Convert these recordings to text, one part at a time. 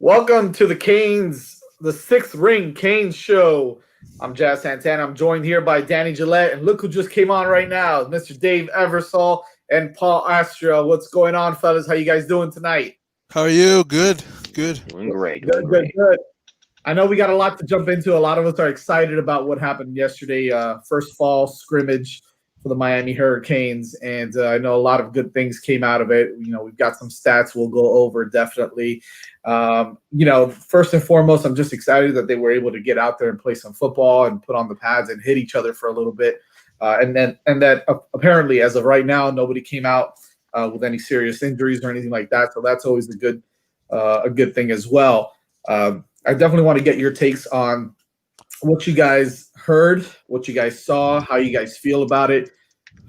Welcome to the Sixth Ring Canes show. I'm Jazz Santana. I'm joined here by Danny Gillette, and look who just came on right now, Mr. Dave Eversole and Paul Astra. What's going on, fellas? How you guys doing tonight? How are you? Good, good. Doing great, doing Good, good, great. good. I know we got a lot to jump into. A lot of us are excited about what happened yesterday. First fall scrimmage for the Miami Hurricanes, and I know a lot of good things came out of it. We've got some stats we'll go over definitely. First and foremost, I'm just excited that they were able to get out there and play some football and put on the pads and hit each other for a little bit. And that apparently, as of right now, nobody came out with any serious injuries or anything like that. So that's always a good thing as well. I definitely want to get your takes on what you guys heard, what you guys saw, how you guys feel about it.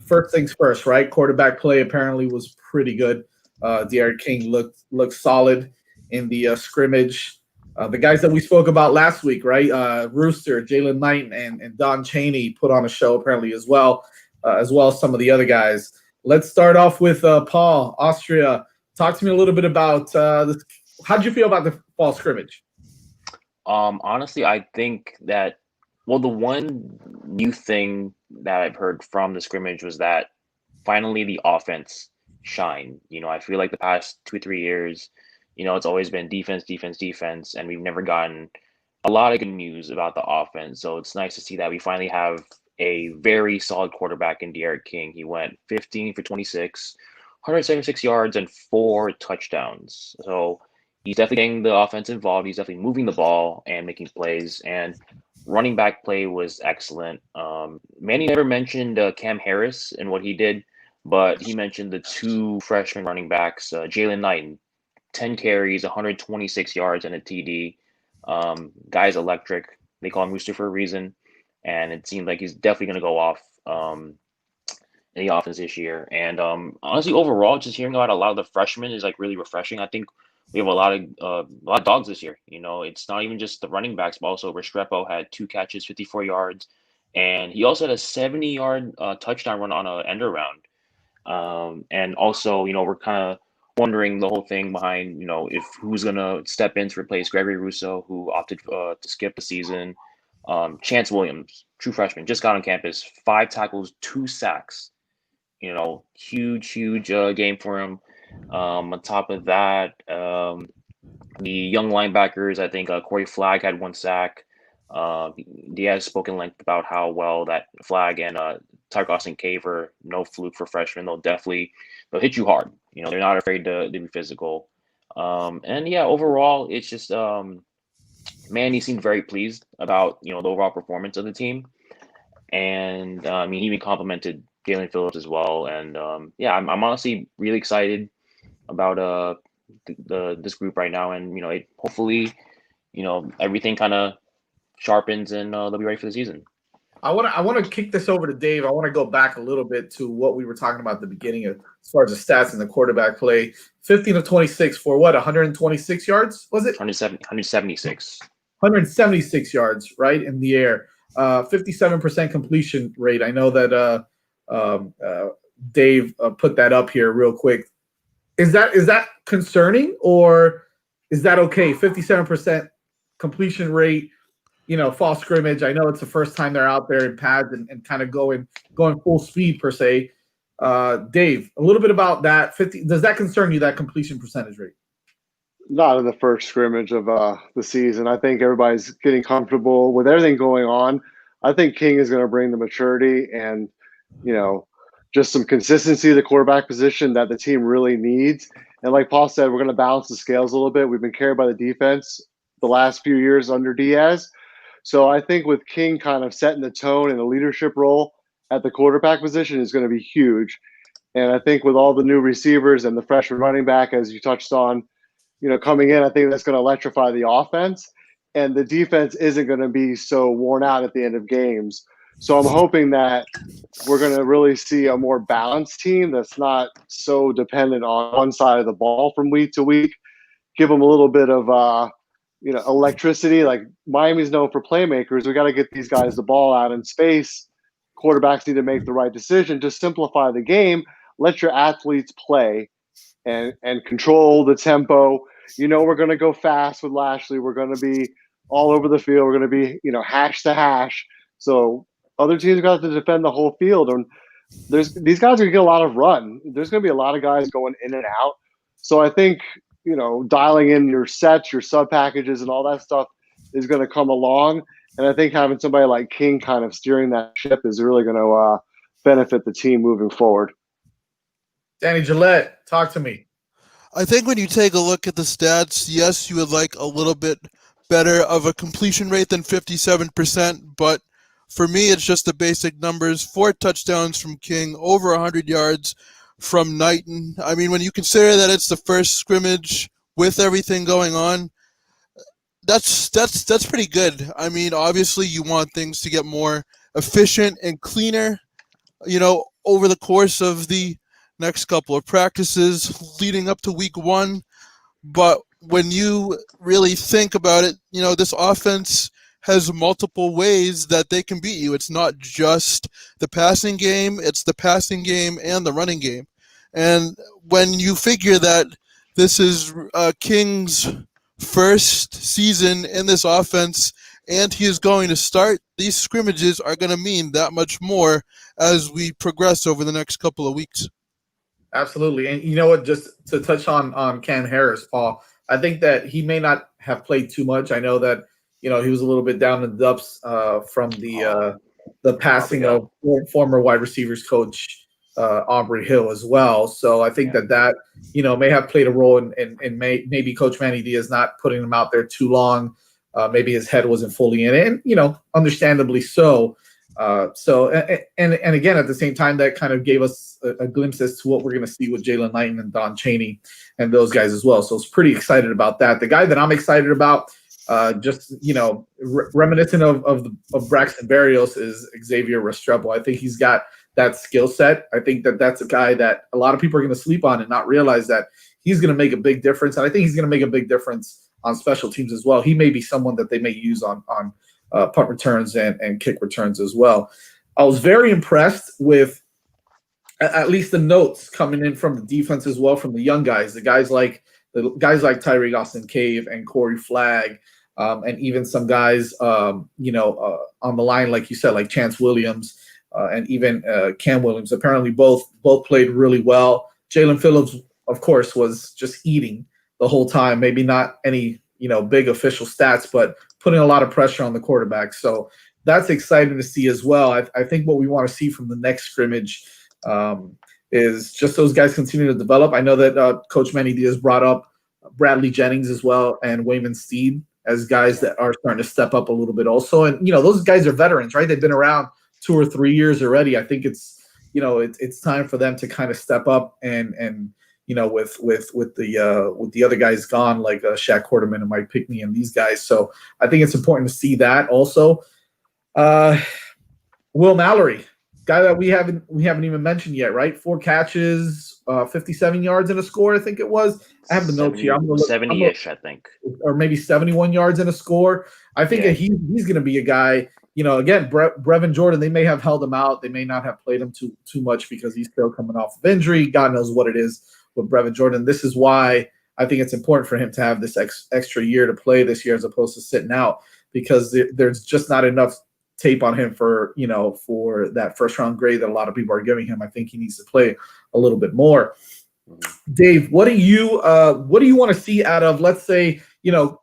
First things first, right? Quarterback play apparently was pretty good. D'Eriq King looked solid in the scrimmage. The guys that we spoke about last week, right? Rooster, Jalen Knight, and Don Chaney put on a show apparently as well as some of the other guys. Let's start off with Paul, Austria. Talk to me a little bit about this. How did you feel about the fall scrimmage? Honestly, I think that the one new thing that I've heard from the scrimmage was that finally the offense shined. I feel like the past 2 or 3 years, it's always been defense, defense, defense, and we've never gotten a lot of good news about the offense. So it's nice to see that we finally have a very solid quarterback in D'Eriq King. He went 15 for 26, 176 yards, and 4 touchdowns. So he's definitely getting the offense involved. He's definitely moving the ball and making plays. And running back play was excellent. Manny never mentioned Cam Harris and what he did, but he mentioned the two freshman running backs, Jalen Knight, 10 carries, 126 yards, and a TD. Guy's electric. They call him Rooster for a reason. And it seems like he's definitely going to go off in the offense this year. And honestly, overall, just hearing about a lot of the freshmen is like really refreshing. I think we have a lot of dogs this year. It's not even just the running backs, but also Restrepo had 2 catches, 54 yards, and he also had a 70-yard touchdown run on an end around. And also, we're kind of wondering the whole thing behind, if who's gonna step in to replace Gregory Rousseau, who opted to skip the season. Chance Williams, true freshman, just got on campus, 5 tackles, 2 sacks. Huge, huge game for him. On top of that, the young linebackers, I think Corey Flagg had 1 sack. Diaz spoke in length about how well that Flagg and Targos and Caver, no fluke for freshmen. They'll hit you hard. They're not afraid to be physical. And yeah, overall, it's just Manny seemed very pleased about the overall performance of the team, and he even complimented Galen Phillips as well. And yeah, I'm honestly really excited about this group right now, and hopefully everything kind of sharpens and they'll be ready for the season. I want to kick this over to Dave. I want to go back a little bit to what we were talking about at the beginning as far as the stats and the quarterback play. 15 of 26 for what? 126 yards, was it? 176. 176 yards, right, in the air. 57% completion rate. I know that Dave put that up here real quick. Is that concerning, or is that okay? 57% completion rate, fall scrimmage. I know it's the first time they're out there in pads and kind of going full speed per se. Dave, a little bit about that. Does that concern you, that completion percentage rate? Not in the first scrimmage of the season. I think everybody's getting comfortable with everything going on. I think King is going to bring the maturity and, just some consistency to the quarterback position that the team really needs. And like Paul said, we're going to balance the scales a little bit. We've been carried by the defense the last few years under Diaz. So I think with King kind of setting the tone and the leadership role at the quarterback position is going to be huge. And I think with all the new receivers and the freshman running back, as you touched on, coming in, I think that's going to electrify the offense. And the defense isn't going to be so worn out at the end of games. So I'm hoping that we're going to really see a more balanced team that's not so dependent on one side of the ball from week to week. Give them a little bit of electricity. Like Miami's known for playmakers. We got to get these guys the ball out in space. Quarterbacks need to make the right decision. Just simplify the game. Let your athletes play and control the tempo. we're going to go fast with Lashley. We're going to be all over the field. We're going to be, hash to hash. So other teams got to defend the whole field. And these guys are going to get a lot of run. There's going to be a lot of guys going in and out. So I think, dialing in your sets, your sub packages, and all that stuff is going to come along. And I think having somebody like King kind of steering that ship is really going to benefit the team moving forward. Danny Gillette, talk to me. I think when you take a look at the stats, yes, you would like a little bit better of a completion rate than 57%, but for me, it's just the basic numbers. 4 touchdowns from King, over 100 yards from Knighton. I mean, when you consider that it's the first scrimmage with everything going on, that's pretty good. I mean, obviously, you want things to get more efficient and cleaner, over the course of the next couple of practices leading up to week 1. But when you really think about it, this offense has multiple ways that they can beat you. It's not just the passing game, it's the passing game and the running game. And when you figure that this is King's first season in this offense and he is going to start, these scrimmages are going to mean that much more as we progress over the next couple of weeks. Absolutely. And you know what, just to touch on Cam Harris, Paul, I think that he may not have played too much. I know that, he was a little bit down in the dumps from the passing of former wide receivers coach Aubrey Hill as well. So I think that may have played a role in maybe Coach Manny Diaz not putting him out there too long. Maybe his head wasn't fully in it, and understandably so. And again, at the same time, that kind of gave us a glimpse as to what we're going to see with Jalen Knighton and Don Chaney and those guys as well. So it's pretty excited about that. The guy that I'm excited about, reminiscent of Braxton Berrios, is Xavier Restrepo. I think he's got that skill set. I think that's a guy that a lot of people are going to sleep on and not realize that he's going to make a big difference. And I think he's going to make a big difference on special teams as well. He may be someone that they may use on punt returns and kick returns as well. I was very impressed with at least the notes coming in from the defense as well, from the young guys, the guys like Tyreek Austin Cave and Corey Flagg, and even some guys, on the line, like you said, like Chance Williams and even Cam Williams. Apparently both played really well. Jalen Phillips, of course, was just eating the whole time. Maybe not any, big official stats, but putting a lot of pressure on the quarterback. So that's exciting to see as well. I think what we want to see from the next scrimmage is just those guys continue to develop. I know that Coach Manny Diaz brought up Bradley Jennings as well and Wayman Steed as guys that are starting to step up a little bit also. And, those guys are veterans, right? They've been around 2 or 3 years already. I think it's time for them to kind of step up and with the other guys gone, like Shaq Quarterman and Mike Pickney and these guys. So I think it's important to see that also. Will Mallory, guy that we haven't even mentioned yet, right? 4 catches, 57 yards and a score, I think it was. I have the notes here. 70-ish, I think. Or maybe 71 yards and a score. I think that he's going to be a guy, again, Brevin Jordan, they may have held him out. They may not have played him too much because he's still coming off of injury. God knows what it is with Brevin Jordan. This is why I think it's important for him to have this extra year to play this year as opposed to sitting out, because there's just not enough tape on him for that first round grade that a lot of people are giving him. I think he needs to play a little bit more. Dave, what do you want to see out of, let's say,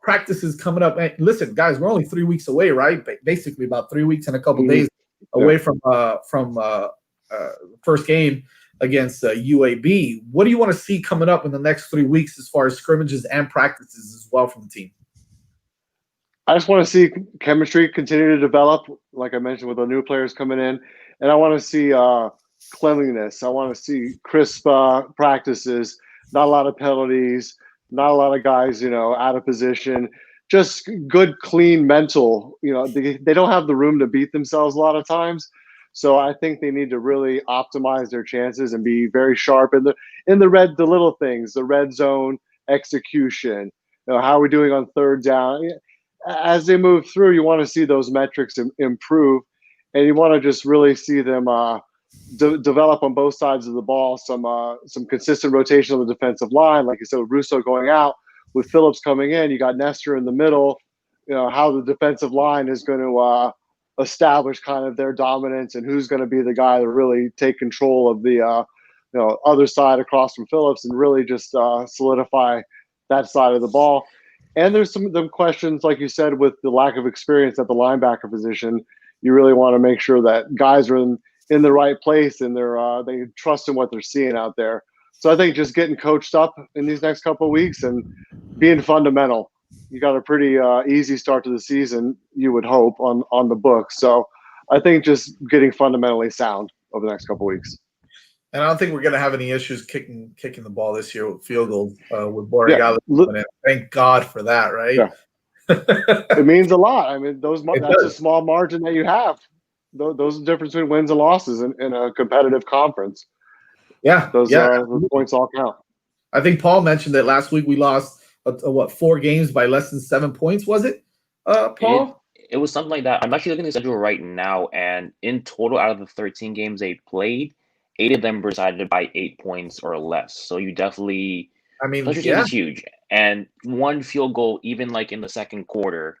practices coming up? And listen, guys, we're only 3 weeks away, right? Basically about 3 weeks and a couple days away from first game against UAB. What do you want to see coming up in the next 3 weeks as far as scrimmages and practices as well from the team? I just want to see chemistry continue to develop, like I mentioned, with the new players coming in. And I want to see cleanliness. I want to see crisp practices, not a lot of penalties, not a lot of guys, out of position, just good, clean mental. They don't have the room to beat themselves a lot of times. So I think they need to really optimize their chances and be very sharp in the little things, the red zone execution. How are we doing on third down? As they move through, you want to see those metrics improve, and you want to just really see them develop on both sides of the ball. Some consistent rotation on the defensive line, like you said, with Russo going out, with Phillips coming in, you got Nestor in the middle. How the defensive line is going to establish kind of their dominance and who's going to be the guy to really take control of the other side across from Phillips and really just solidify that side of the ball. And there's some questions, like you said, with the lack of experience at the linebacker position. You really want to make sure that guys are in the right place and they trust in what they're seeing out there. So I think just getting coached up in these next couple of weeks and being fundamental. You got a pretty easy start to the season, you would hope, on the book. So I think just getting fundamentally sound over the next couple of weeks. And I don't think we're going to have any issues kicking the ball this year with field goals with Borregales. Yeah. Thank God for that, right? Yeah. It means a lot. I mean, that's a small margin that you have. Those are the difference between wins and losses in a competitive conference. Yeah. Those points all count. I think Paul mentioned that last week we lost, 4 games by less than 7 points, was it, Paul? It was something like that. I'm actually looking at the schedule right now, and in total, out of the 13 games they played, 8 of them were decided by 8 points or less. So you definitely, is huge. And one field goal, even like in the second quarter,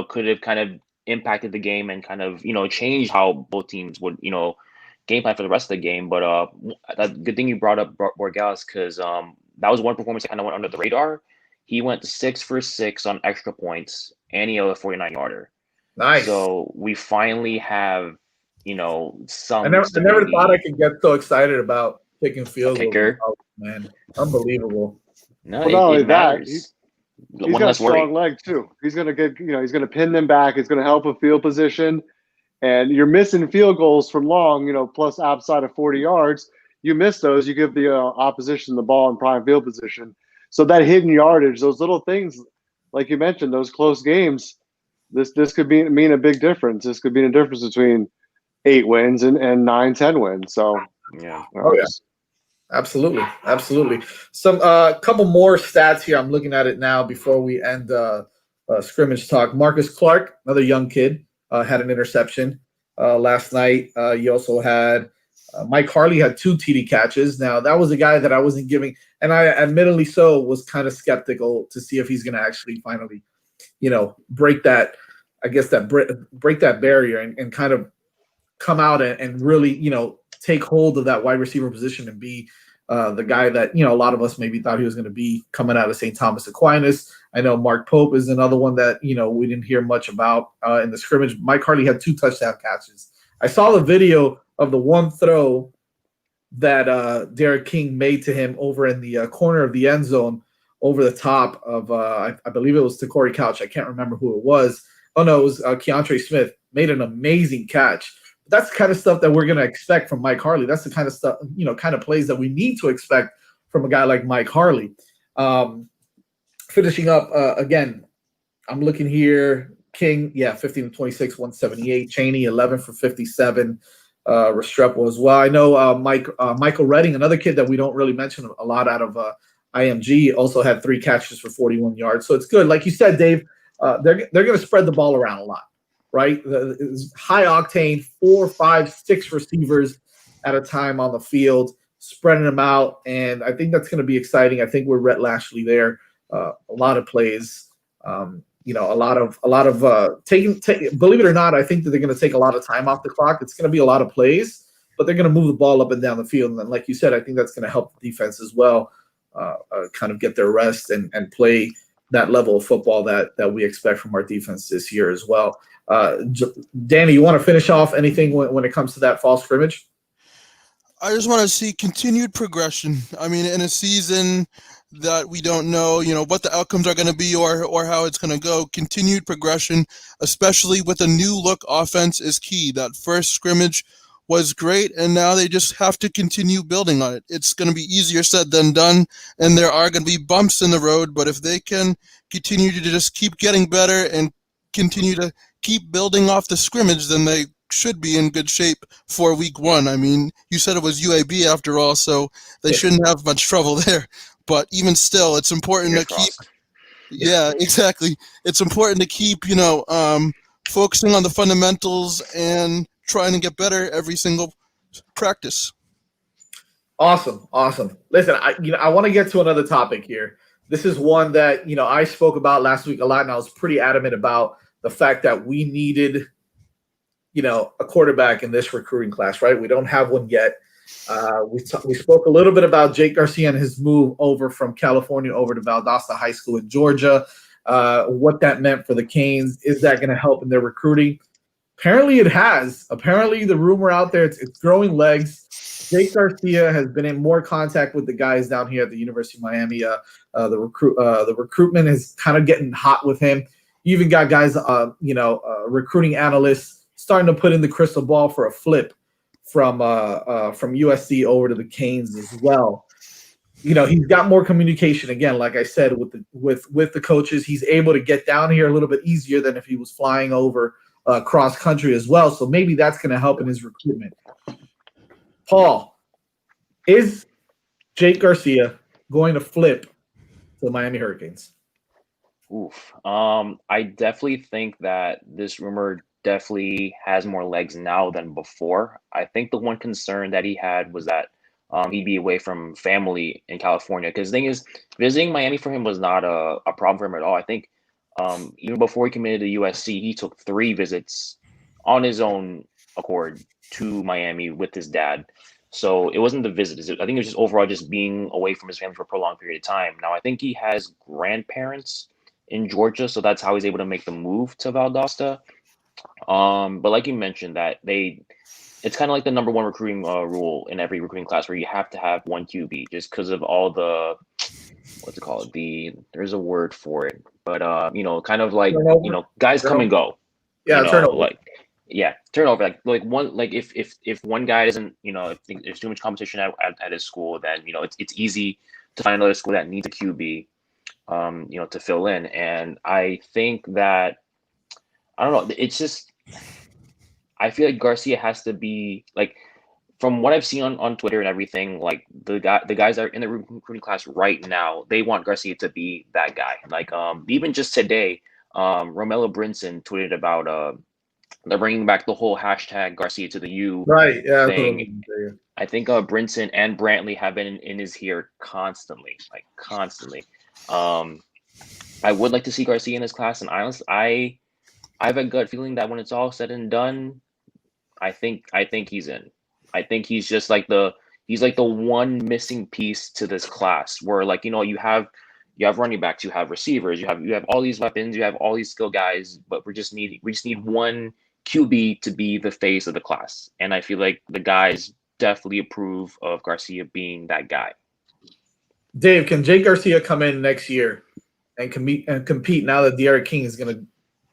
could have kind of impacted the game and kind of, changed how both teams would, game plan for the rest of the game. But that good thing you brought up Borregales, because that was one performance that kind of went under the radar. He went 6 for 6 on extra points, and he had a 49-yarder. Nice. So we finally have, some. I never thought I could get so excited about kicking field goals. Oh, man, unbelievable. No, well, not only that, he's got a strong leg too. He's going to get, he's going to pin them back. It's going to help with field position. And you're missing field goals from long, plus outside of 40 yards. You miss those, you give the opposition the ball in prime field position. So that hidden yardage, those little things, like you mentioned, those close games, this could mean a big difference. This could be a difference between 8 wins and 9-10 wins. So yeah. Absolutely. Some couple more stats here. I'm looking at it now before we end scrimmage talk. Marcus Clark, another young kid, had an interception last night. You also had Mike Harley had 2 TD catches. Now, that was a guy that I wasn't giving, and I admittedly was kind of skeptical to see if he's going to actually finally, break that, break that barrier and kind of come out and really, take hold of that wide receiver position and be the guy that, a lot of us maybe thought he was going to be coming out of St. Thomas Aquinas. I know Mark Pope is another one that, we didn't hear much about in the scrimmage. Mike Harley had 2 touchdown catches. I saw the video of the one throw that Derek King made to him over in the corner of the end zone over the top of, I believe it was to Corey Couch. I can't remember who it was. Oh, no, it was Keontre Smith. Made an amazing catch. That's the kind of stuff that we're going to expect from Mike Harley. That's the kind of stuff, kind of plays that we need to expect from a guy like Mike Harley. Finishing up, again, I'm looking here. King, 15 to 26, 178. Chaney, 11 for 57. Restrepo as well. I know Michael Redding, another kid that we don't really mention a lot out of IMG, also had 3 catches for 41 yards. So it's good. Like you said, Dave, they're going to spread the ball around a lot. Right? High octane, 4, 5, 6 receivers at a time on the field, spreading them out. And I think that's going to be exciting. I think we're Rhett Lashley there. A lot of plays, a lot of taking, believe it or not, I think that they're going to take a lot of time off the clock. It's going to be a lot of plays, but they're going to move the ball up and down the field. And then, like you said, I think that's going to help the defense as well, kind of get their rest and play that level of football that we expect from our defense this year as well. Danny, you want to finish off anything when it comes to that fall scrimmage? I just want to see continued progression. I mean, in a season that we don't know, what the outcomes are going to be or how it's going to go, continued progression, especially with a new look offense, is key. That first scrimmage was great, and now they just have to continue building on it. It's going to be easier said than done, and there are going to be bumps in the road, but if they can continue to just keep getting better and continue to keep building off the scrimmage, then they should be in good shape for week 1. I mean, you said it was UAB after all, so they shouldn't have much trouble there. But even still, it's important to keep. Yeah, exactly. It's important to keep, focusing on the fundamentals and trying to get better every single practice. Awesome. Listen, I want to get to another topic here This is one that, I spoke about last week a lot, and I was pretty adamant about the fact that we needed, a quarterback in this recruiting class, right? We don't have one yet. We spoke a little bit about Jake Garcia and his move over from California over to Valdosta High School in Georgia, what that meant for the Canes. Is that going to help in their recruiting? Apparently it has. Apparently the rumor out there, it's growing legs. Jake Garcia has been in more contact with the guys down here at the University of Miami. The recruitment is kind of getting hot with him. You even got guys, recruiting analysts starting to put in the crystal ball for a flip from USC over to the Canes as well. He's got more communication again, like I said, with the coaches. He's able to get down here a little bit easier than if he was flying over cross country as well. So maybe that's going to help in his recruitment. Paul, is Jake Garcia going to flip to the Miami Hurricanes? Oof. I definitely think that this rumor definitely has more legs now than before. I think the one concern that he had was that he'd be away from family in California. Because the thing is, visiting Miami for him was not a problem for him at all. I think even before he committed to USC, he took 3 visits on his own accord to Miami with his dad. So it wasn't the visit. I think it was just overall just being away from his family for a prolonged period of time. Now, I think he has grandparents in Georgia, so that's how he's able to make the move to Valdosta. But like you mentioned, that it's kind of like the number one recruiting rule in every recruiting class, where you have to have one QB just because of all the, what's it called? There's a word for it, but kind of like turnover. Guys come and go. Yeah, turnover. Turnover. Like one, like if one guy isn't, if there's too much competition at his school, then it's easy to find another school that needs a QB, to fill in. And I think that, I don't know, it's just, I feel like Garcia has to be, like, from what I've seen on Twitter and everything, like the guys that are in the recruiting class right now, they want Garcia to be that guy. Like even just today, Romello Brinson tweeted about they're bringing back the whole hashtag Garcia to the U thing. I think Brinson and Brantley have been in his ear constantly. I would like to see Garcia in this class, and honestly, I have a gut feeling that when it's all said and done, I think he's in. I think he's just like he's like the one missing piece to this class, where you have running backs, you have receivers, you have all these weapons, you have all these skill guys, but we just need one QB to be the face of the class. And I feel like the guys definitely approve of Garcia being that guy. Dave, can Jake Garcia come in next year and compete now that De'Aaron King is going to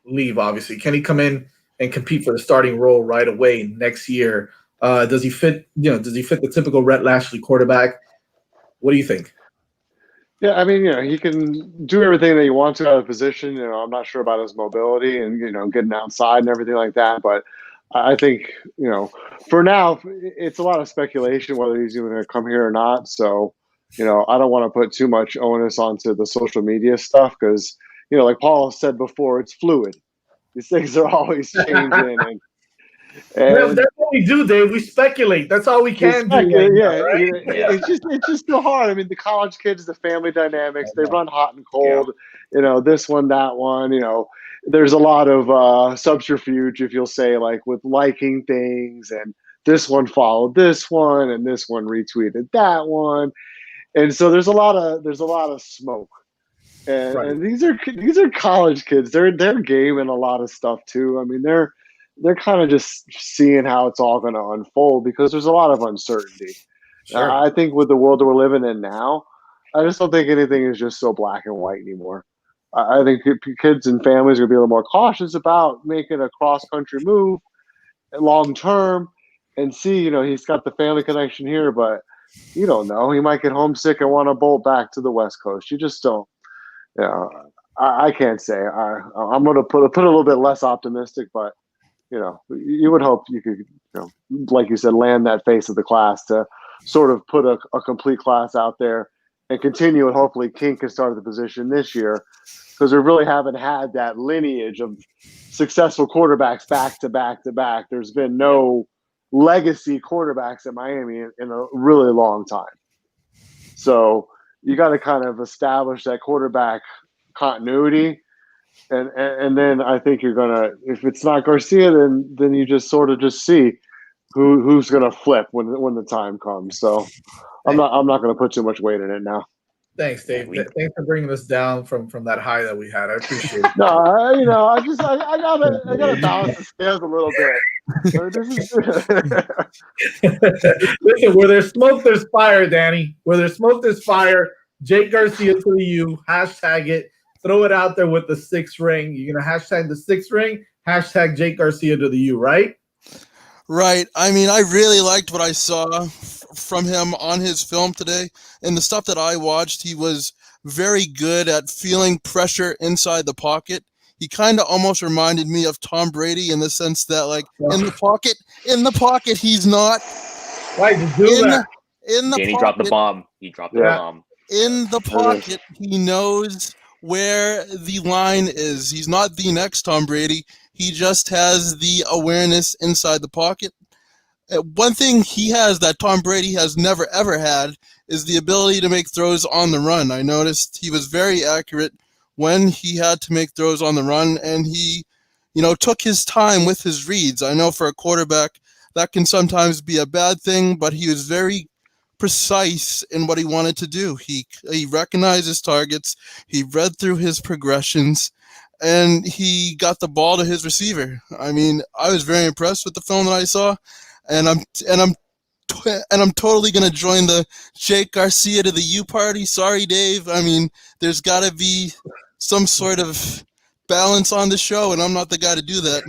leave, obviously? Can he come in and compete for the starting role right away next year? Does he fit the typical Rhett Lashley quarterback? What do you think? Yeah, I mean, he can do everything that he wants to out of position. I'm not sure about his mobility and, getting outside and everything like that. But I think, for now, it's a lot of speculation whether he's even going to come here or not. So, I don't want to put too much onus onto the social media stuff because, like Paul said before, it's fluid. These things are always changing. And that's what we do, Dave. We speculate. That's all we can do. It's just so hard. I mean, the college kids, the family dynamics, they run hot and cold. Yeah. This one, that one. There's a lot of subterfuge, if you'll say, like with liking things, and this one followed this one, and this one retweeted that one, and so there's a lot of smoke. And, right. And these are college kids. They're gaming a lot of stuff too. I mean, they're kind of just seeing how it's all going to unfold because there's a lot of uncertainty. Sure. I think with the world that we're living in now, I just don't think anything is just so black and white anymore. I think kids and families are going to be a little more cautious about making a cross-country move long term and see, he's got the family connection here, but you don't know. He might get homesick and want to bolt back to the West Coast. You just don't. I can't say. I'm going to put a little bit less optimistic, but you would hope you could, like you said, land that face of the class to sort of put a complete class out there and continue. And hopefully King can start at the position this year because we really haven't had that lineage of successful quarterbacks back to back to back. There's been no legacy quarterbacks at Miami in a really long time. So, you got to kind of establish that quarterback continuity. And then I think you're gonna, if it's not Garcia, then you just sort of just see who's gonna flip when the time comes. So I'm not gonna put too much weight in it now. Thanks, Dave. Thanks for bringing us down from that high that we had. I appreciate it. No, I gotta balance the scales a little bit. Listen, where there's smoke, there's fire, Danny. Where there's smoke, there's fire. Jake Garcia to the U. Hashtag it. Throw it out there with the 6 ring. You're gonna hashtag the 6 ring. Hashtag Jake Garcia to the U. Right? Right. I mean, I really liked what I saw from him on his film today. And the stuff that I watched, he was very good at feeling pressure inside the pocket. He kind of almost reminded me of Tom Brady in the sense that, like, in the pocket, he's not. Why did you do that? In the Danny pocket, dropped the bomb. He dropped the bomb. In the pocket, he knows where the line is. He's not the next Tom Brady. He just has the awareness inside the pocket. One thing he has that Tom Brady has never, ever had is the ability to make throws on the run. I noticed he was very accurate when he had to make throws on the run, and he, took his time with his reads. I know for a quarterback that can sometimes be a bad thing, but he was very precise in what he wanted to do. He recognized his targets, he read through his progressions, and he got the ball to his receiver. I mean, I was very impressed with the film that I saw, and I'm totally gonna join the Jake Garcia to the U party. Sorry, Dave. I mean, there's got to be some sort of balance on the show, and I'm not the guy to do that.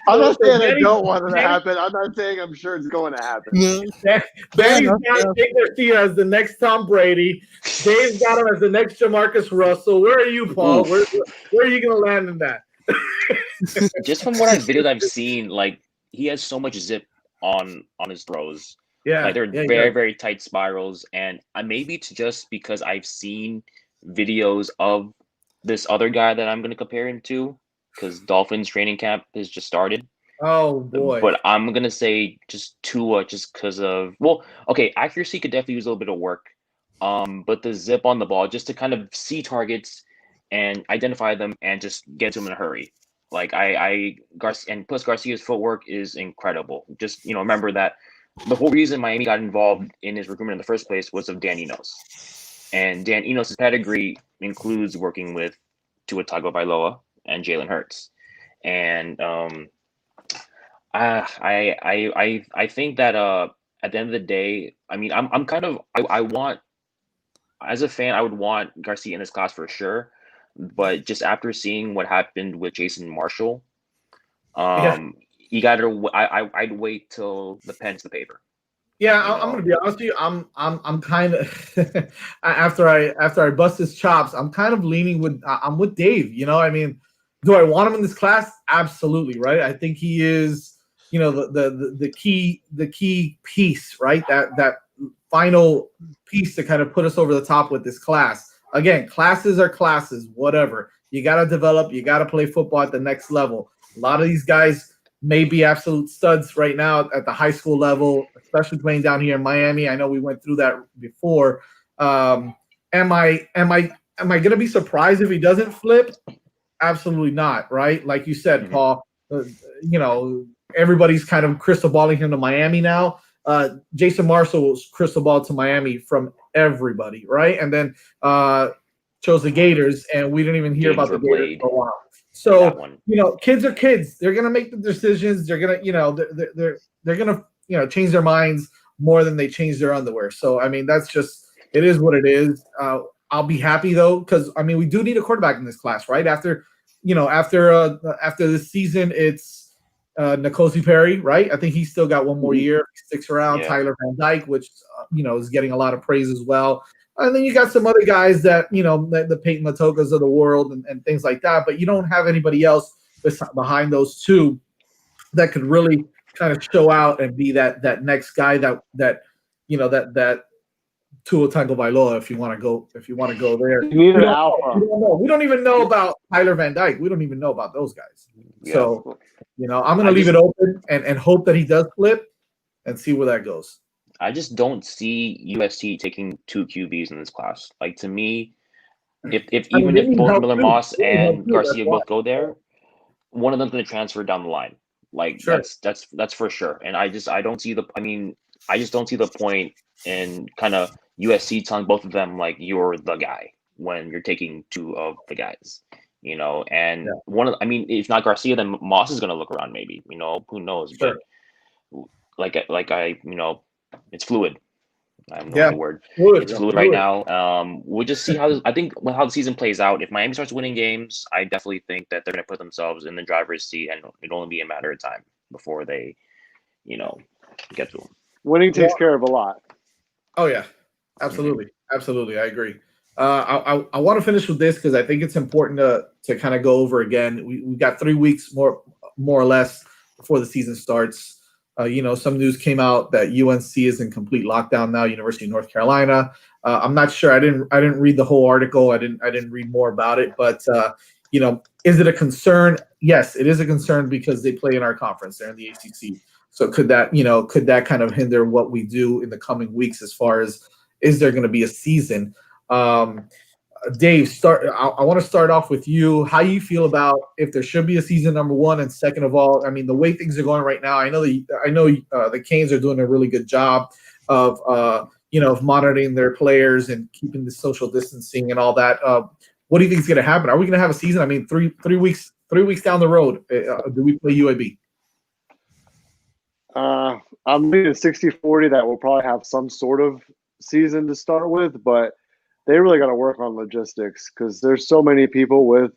I'm not saying I don't want it to happen. I'm not saying I'm sure it's going to happen. No. Danny's got Jake Garcia as the next Tom Brady. Dave's got him as the next Jamarcus Russell. Where are you, Paul? Where are you going to land in that? Just from what videos I've seen, like, he has so much zip on his throws. Yeah, like they're very, very tight spirals. And maybe it's just because I've seen videos of this other guy that I'm going to compare him to, because Dolphins training camp has just started. Oh, boy. But I'm going to say just Tua, just because of, accuracy could definitely use a little bit of work. But the zip on the ball, just to kind of see targets and identify them and just get to them in a hurry. Like Garcia, and plus Garcia's footwork is incredible. Just, remember that the whole reason Miami got involved in his recruitment in the first place was of Dan Enos. And Dan Enos' pedigree includes working with Tua Tagovailoa and Jalen Hurts. And I think that at the end of the day, I mean, I want, as a fan, I would want Garcia in this class for sure. But just after seeing what happened with Jason Marshall, you gotta. I'd wait till the pen's the paper. Yeah, I'm gonna be honest with you. I'm kind of after I bust his chops, I'm kind of leaning with I'm with Dave. I mean, do I want him in this class? Absolutely, right? I think he is, the key piece, right? That final piece to kind of put us over the top with this class. Again, classes are classes, whatever. You got to develop. You got to play football at the next level. A lot of these guys may be absolute studs right now at the high school level, especially playing down here in Miami. I know we went through that before. Am I going to be surprised if he doesn't flip? Absolutely not, right? Like you said, Paul, everybody's kind of crystal balling him to Miami now. Jason Marshall was crystal ball to Miami from everybody, right? And then chose the Gators, and we didn't even hear about the Gators for a while. So, kids are kids. They're gonna make the decisions. They're gonna, they're gonna, change their minds more than they change their underwear. So, I mean, that's just, it is what it is. I'll be happy though, because I mean, we do need a quarterback in this class, right? After this season, it's N'Kosi Perry, right? I think he's still got one more year. He sticks around. Yeah. Tyler Van Dyke, which is getting a lot of praise as well. And then you got some other guys that the Peyton Matokas of the world and things like that. But you don't have anybody else behind those two that could really kind of show out and be that next guy that Tua Tagovailoa, if you want to go there. You need an alpha. We don't even know about Tyler Van Dyke. We don't even know about those guys. Yeah. So I'm going to leave it open and hope that he does flip and see where that goes. I just don't see USC taking 2 QBs in this class. Like, to me, if I mean, even they if need both help Miller too. Moss They need help and too. That's Garcia why. both go there, one of them's going to transfer down the line. Like, Sure. that's for sure. And I don't see the. I mean, I just don't see the point in kind of USC telling both of them like you're the guy when you're taking two of the guys. And Yeah. I mean, if not Garcia, then Moss is going to look around. Maybe who knows? Sure. But it's fluid. I don't know Yeah. the word. Fluid. It's Yeah, fluid right now. We'll just see how how the season plays out. If Miami starts winning games, I definitely think that they're going to put themselves in the driver's seat, and it'll only be a matter of time before they, get to them. Winning takes Well, care of a lot. Oh yeah, absolutely, absolutely. I agree. I want to finish with this because I think it's important to kind of go over again. We've got 3 weeks more or less before the season starts. Some news came out that UNC is in complete lockdown now. University of North Carolina. I'm not sure. I didn't read the whole article. I didn't read more about it. But is it a concern? Yes, it is a concern because they play in our conference. They're in the ACC. So could that kind of hinder what we do in the coming weeks as far as is there going to be a season? Dave, I want to start off with you. How you feel about if there should be a season, number one, and second of all, I mean, the way things are going right now, I know the Canes are doing a really good job of of monitoring their players and keeping the social distancing and all that. What do you think is going to happen? Are we going to have a season? I mean, three weeks down the road, do we play UAB? I'm leaning 60-40 that we'll probably have some sort of season to start with, but they really got to work on logistics because there's so many people with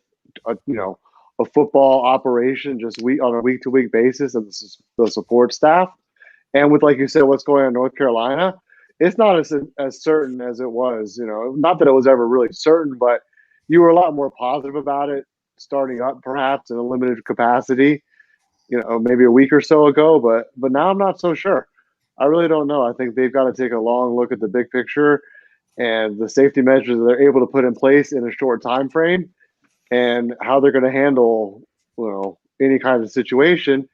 a football operation just on a week-to-week basis and the support staff. And with, like you said, what's going on in North Carolina, it's not as certain as it was. Not that it was ever really certain, but you were a lot more positive about it starting up perhaps in a limited capacity, maybe a week or so ago. But now I'm not so sure. I really don't know. I think they've got to take a long look at the big picture and the safety measures that they're able to put in place in a short time frame and how they're going to handle, any kind of situation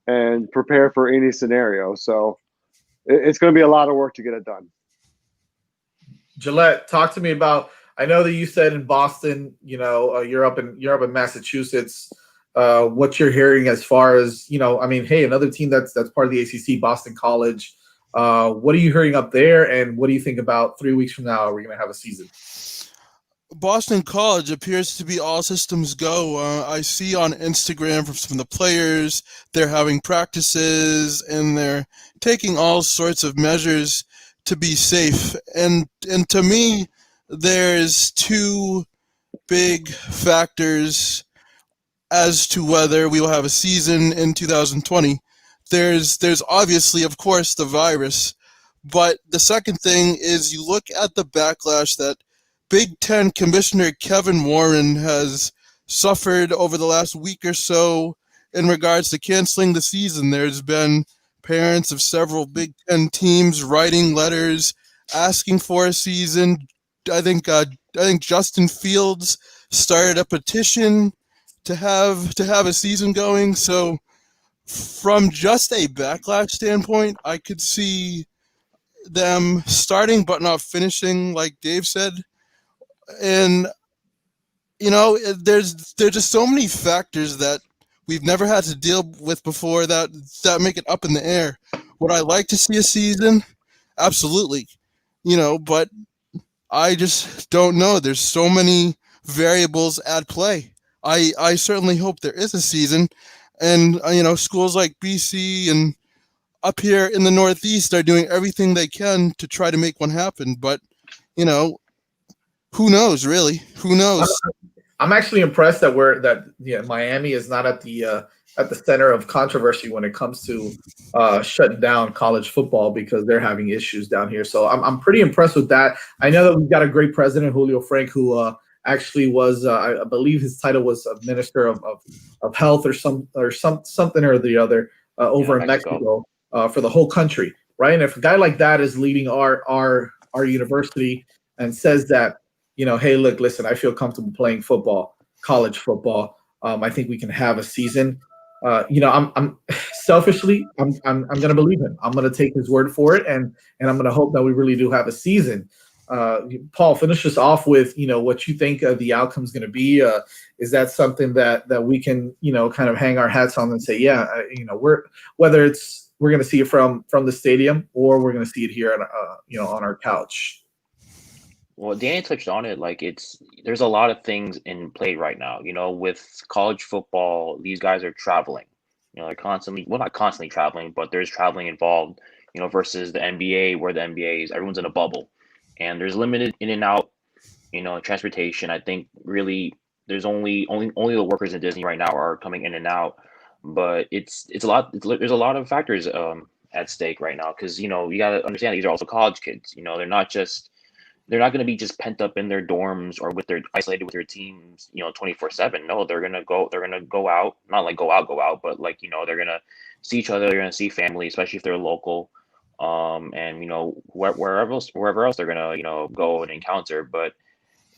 and prepare for any scenario. So it's going to be a lot of work to get it done. Gillette, talk to me about. I know that you said in Boston, you're up in Massachusetts. What you're hearing as far as I mean, hey, another team that's part of the ACC, Boston College. What are you hearing up there, and what do you think about 3 weeks from now? Are we going to have a season? Boston College appears to be all systems go. I see on Instagram from some of the players, they're having practices and they're taking all sorts of measures to be safe. And to me, there's two big factors as to whether we will have a season in 2020. There's obviously, of course, the virus, but the second thing is you look at the backlash that Big Ten Commissioner Kevin Warren has suffered over the last week or so in regards to canceling the season. There's been parents of several Big Ten teams writing letters asking for a season. I think Justin Fields started a petition to have a season going. So from just a backlash standpoint, I could see them starting but not finishing, like Dave said. And there's just so many factors that we've never had to deal with before that make it up in the air. Would I like to see a season? Absolutely. But I just don't know. There's so many variables at play. I certainly hope there is a season, and schools like BC and up here in the Northeast are doing everything they can to try to make one happen. But who knows? Really, who knows? I'm actually impressed that Miami is not at the center of controversy when it comes to shutting down college football because they're having issues down here. So I'm pretty impressed with that. I know that we've got a great president, Julio Frank, who actually was I believe his title was a minister of health or something or the other over in Mexico for the whole country, right? And if a guy like that is leading our university and says that, hey, look, listen, I feel comfortable playing football, college football. I think we can have a season. I'm selfishly, I'm going to believe him. I'm going to take his word for it, and I'm going to hope that we really do have a season. Paul, finish us off with what you think the outcome is going to be. Is that something that we can kind of hang our hats on and say, yeah, we're going to see it from the stadium, or we're going to see it here on our couch. Well, Danny touched on it. Like there's a lot of things in play right now. With college football, these guys are traveling. They're constantly, well, not constantly traveling, but there's traveling involved. Versus the NBA, where the NBA is everyone's in a bubble, and there's limited in and out. Transportation. I think really there's only the workers in Disney right now are coming in and out, but it's a lot. There's a lot of factors at stake right now because you got to understand these are also college kids. They're not going to be just pent up in their dorms or isolated with their teams, 24/7. No, they're going to go out, not like go out, but like, they're going to see each other. They're going to see family, especially if they're local. And wherever else they're going to go and encounter. But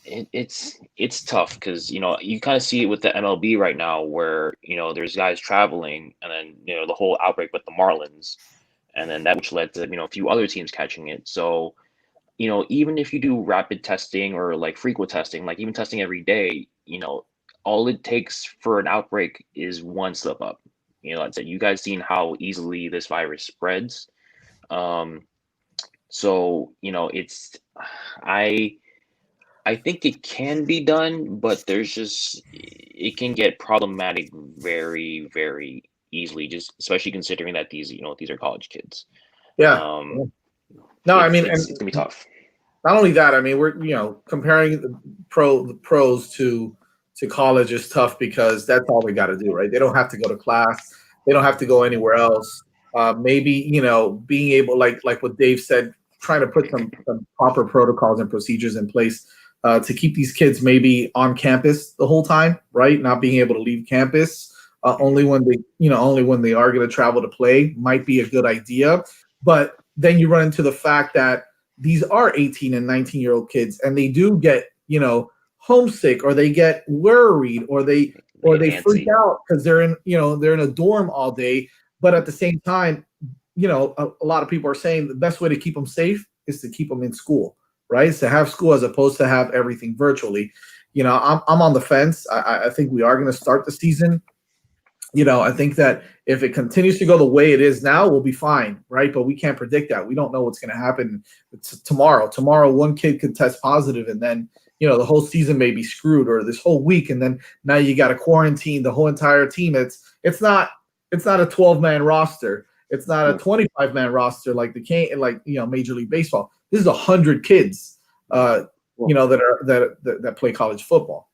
it's tough because, you kind of see it with the MLB right now where, there's guys traveling and then, the whole outbreak with the Marlins and then that which led to, a few other teams catching it. So, even if you do rapid testing or like frequent testing, like even testing every day, all it takes for an outbreak is one slip up. Like I said, you guys seen how easily this virus spreads. So, I think it can be done, but it can get problematic very, very easily, just especially considering that these are college kids. Yeah. No, I mean, it's gonna be tough. Not only that, I mean, we're comparing the pros to college is tough because that's all they got to do, right? They don't have to go to class, they don't have to go anywhere else. Maybe being able, like what Dave said, trying to put some proper protocols and procedures in place to keep these kids maybe on campus the whole time, right? Not being able to leave campus only when they are going to travel to play might be a good idea. But then you run into the fact that these are 18 and 19-year-old kids, and they do get, homesick, or they get worried, or they freak out because they're in a dorm all day. But at the same time, a lot of people are saying the best way to keep them safe is to keep them in school, right? Is to have school as opposed to have everything virtually. I'm on the fence. I think we are going to start the season. I think that if it continues to go the way it is now, we'll be fine, right? But we can't predict that. We don't know what's going to happen tomorrow. Tomorrow, one kid could test positive, and then, the whole season may be screwed, or this whole week, and then now you got to quarantine the whole entire team. It's not a 12-man roster. It's not a 25-man roster like Major League Baseball. This is 100 kids, that play college football.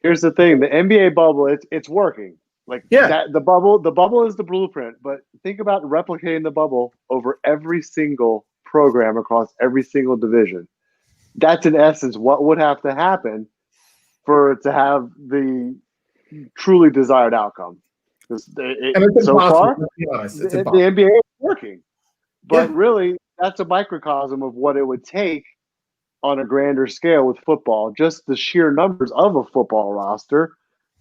Here's the thing: the NBA bubble, it's working. The bubble is the blueprint, but think about replicating the bubble over every single program across every single division. That's in essence what would have to happen for it to have the truly desired outcome. So far, the NBA is working, but really that's a microcosm of what it would take on a grander scale with football. Just the sheer numbers of a football roster,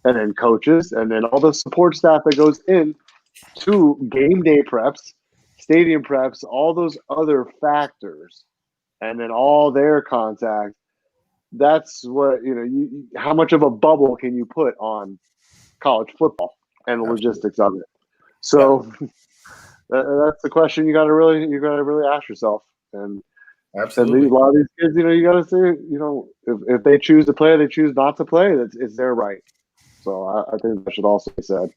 and then coaches, and then all the support staff that goes in to game day preps, stadium preps, all those other factors, and then all their contact. That's what, how much of a bubble can you put on college football and the logistics of it? So that's the question you got to really ask yourself. And absolutely, a lot of these kids, you got to say, if they choose to play, they choose not to play. It's their right. So I think that should also be said.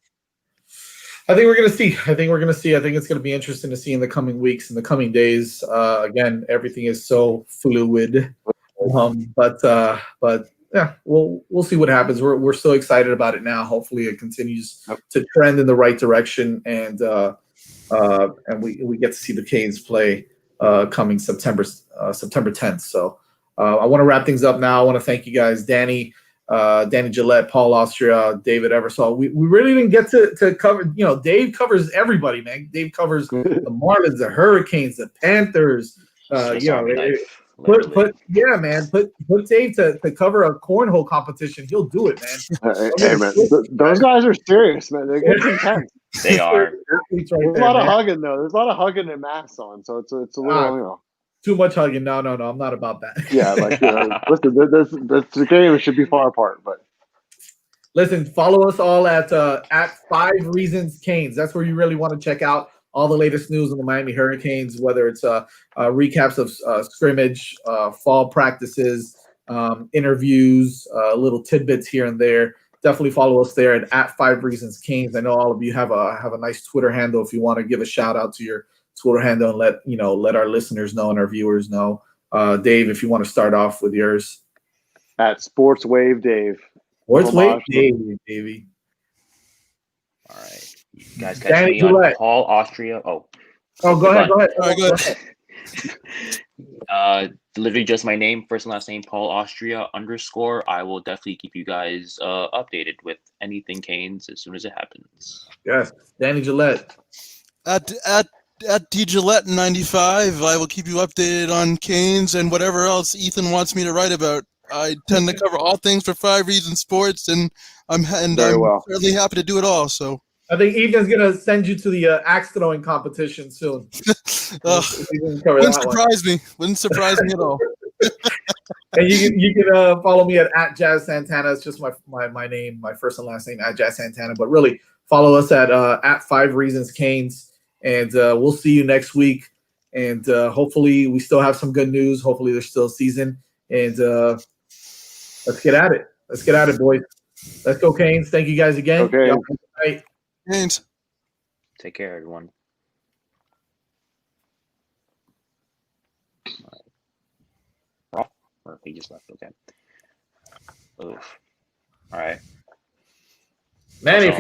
I think we're going to see. I think it's going to be interesting to see in the coming weeks, in the coming days. Again, everything is so fluid. But yeah, we'll see what happens. We're so excited about it now. Hopefully, it continues to trend in the right direction, and we get to see the Canes play coming September 10th. So I want to wrap things up now. I want to thank you guys, Danny Gillette, Paul Austria, David Eversole. We really didn't get to cover, Dave covers everybody, man. Dave covers the Marlins, the Hurricanes, the Panthers. Literally. Put Dave to cover a cornhole competition. He'll do it, man. Hey, man, those guys are serious, man. They get intense. They are. Athletes right There's a there, lot of man. hugging though. There's a lot of hugging and masks on, so it's a little, Too much hugging. No, I'm not about that. Yeah, like listen, the game should be far apart, but Listen, follow us all at 5 Reasons Canes. That's where you really want to check out all the latest news on the Miami Hurricanes, whether it's recaps of scrimmage, fall practices, interviews, little tidbits here and there. Definitely follow us there at 5 Reasons Canes. I know all of you have a nice Twitter handle. If you want to give a shout out to your Twitter handle and let our listeners know and our viewers know. Dave, if you want to start off with yours. at Sports Wave Dave. What's Wave Dave, baby? All right. You guys catch Danny me Gillette. on Paul Austria. Oh, go ahead. All right, go ahead. Literally just my name, first and last name, Paul Austria _. I will definitely keep you guys updated with anything Canes as soon as it happens. Yes, Danny Gillette. At DGillette 95, I will keep you updated on Canes and whatever else Ethan wants me to write about. I tend to cover all things for 5 Reasons Sports, and I'm certainly happy to do it all. So I think Ethan's gonna send you to the axe throwing competition soon. Wouldn't surprise me at all. And you can follow me at Jazz Santana. It's just my name, my first and last name at Jazz Santana. But really, follow us at 5 Reasons Canes, and we'll see you next week. And hopefully, we still have some good news. Hopefully, there's still a season, and let's get at it. Let's get at it, boys. Let's go, Canes. Thank you guys again. Okay. Y'all have a good night. Canes. Take care, everyone. Or he just left. Okay. Oof. All right. Man, if you